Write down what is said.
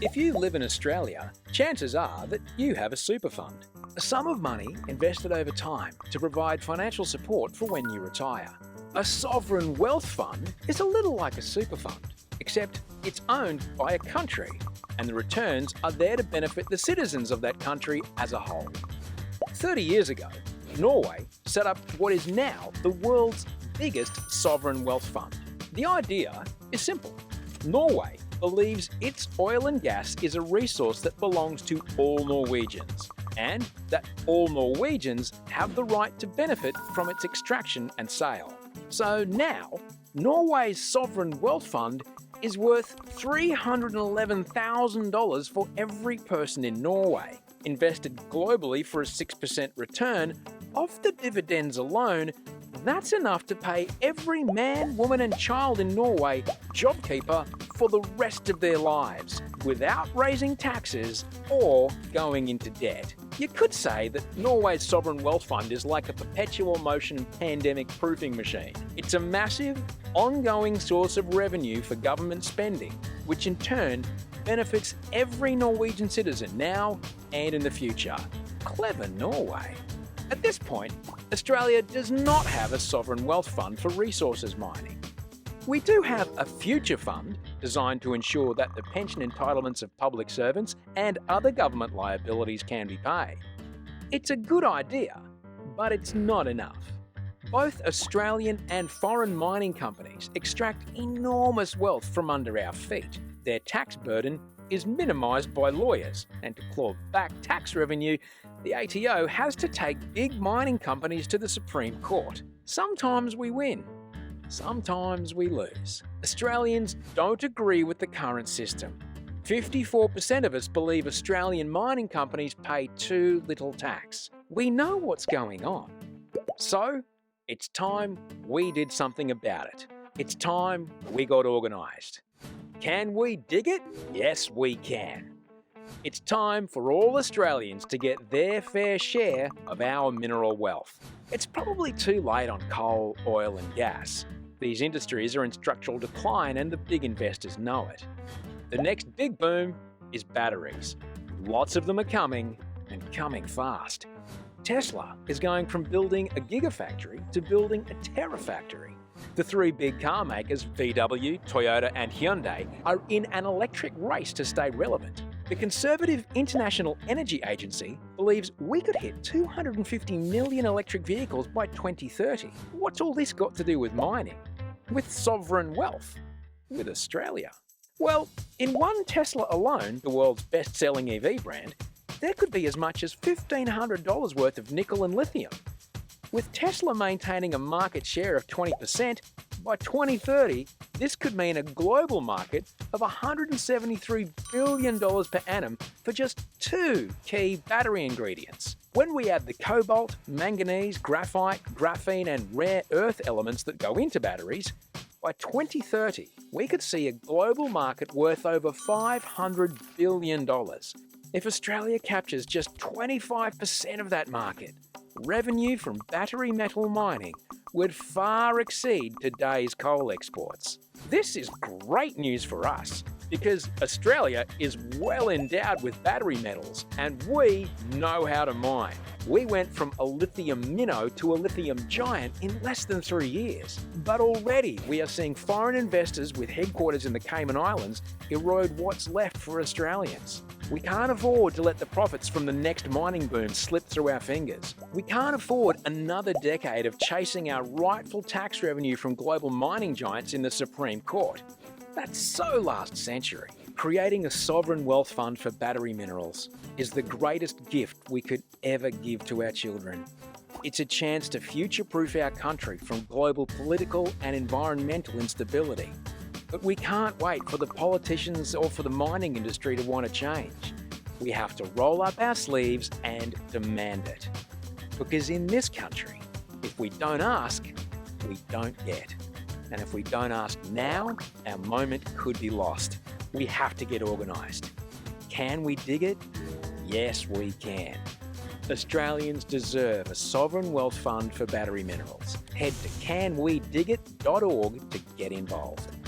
If you live in Australia, chances are that you have a super fund, a sum of money invested over time to provide financial support for when you retire. A sovereign wealth fund is a little like a super fund, except it's owned by a country, and the returns are there to benefit the citizens of that country as a whole. 30 years ago, Norway set up what is now the world's biggest sovereign wealth fund. The idea is simple. Norway believes its oil and gas is a resource that belongs to all Norwegians, and that all Norwegians have the right to benefit from its extraction and sale. So now, Norway's sovereign wealth fund is worth $311,000 for every person in Norway. Invested globally for a 6% return, off the dividends alone, that's enough to pay every man, woman and child in Norway JobKeeper for the rest of their lives, without raising taxes or going into debt. You could say that Norway's sovereign wealth fund is like a perpetual motion pandemic proofing machine. It's a massive, ongoing source of revenue for government spending, which in turn benefits every Norwegian citizen now and in the future. Clever Norway. At this point, Australia does not have a sovereign wealth fund for resources mining. We do have a future fund designed to ensure that the pension entitlements of public servants and other government liabilities can be paid. It's a good idea, but it's not enough. Both Australian and foreign mining companies extract enormous wealth from under our feet. Their tax burden is minimised by lawyers, and to claw back tax revenue, the ATO has to take big mining companies to the Supreme Court. Sometimes we win, sometimes we lose. Australians don't agree with the current system. 54% of us believe Australian mining companies pay too little tax. We know what's going on. So, it's time we did something about it. It's time we got organised. Can we dig it? Yes, we can. It's time for all Australians to get their fair share of our mineral wealth. It's probably too late on coal, oil and gas. These industries are in structural decline and the big investors know it. The next big boom is batteries. Lots of them are coming, and coming fast. Tesla is going from building a gigafactory to building a terafactory. The three big car makers, VW, Toyota and Hyundai, are in an electric race to stay relevant. The conservative International Energy Agency believes we could hit 250 million electric vehicles by 2030. What's all this got to do with mining? With sovereign wealth? With Australia? Well, in one Tesla alone, the world's best-selling EV brand, there could be as much as $1,500 worth of nickel and lithium. With Tesla maintaining a market share of 20%, by 2030, this could mean a global market of $173 billion per annum for just two key battery ingredients. When we add the cobalt, manganese, graphite, graphene and rare earth elements that go into batteries, by 2030, we could see a global market worth over $500 billion. If Australia captures just 25% of that market, revenue from battery metal mining would far exceed today's coal exports. This is great news for us because Australia is well endowed with battery metals and we know how to mine. We went from a lithium minnow to a lithium giant in less than 3 years. But already we are seeing foreign investors with headquarters in the Cayman Islands erode what's left for Australians. We can't afford to let the profits from the next mining boom slip through our fingers. We can't afford another decade of chasing our rightful tax revenue from global mining giants in the Supreme Court. That's so last century. Creating a sovereign wealth fund for battery minerals is the greatest gift we could ever give to our children. It's a chance to future-proof our country from global political and environmental instability. But we can't wait for the politicians or for the mining industry to want to change. We have to roll up our sleeves and demand it. Because in this country, if we don't ask, we don't get. And if we don't ask now, our moment could be lost. We have to get organised. Can we dig it? Yes, we can. Australians deserve a sovereign wealth fund for battery minerals. Head to canwedigit.org to get involved.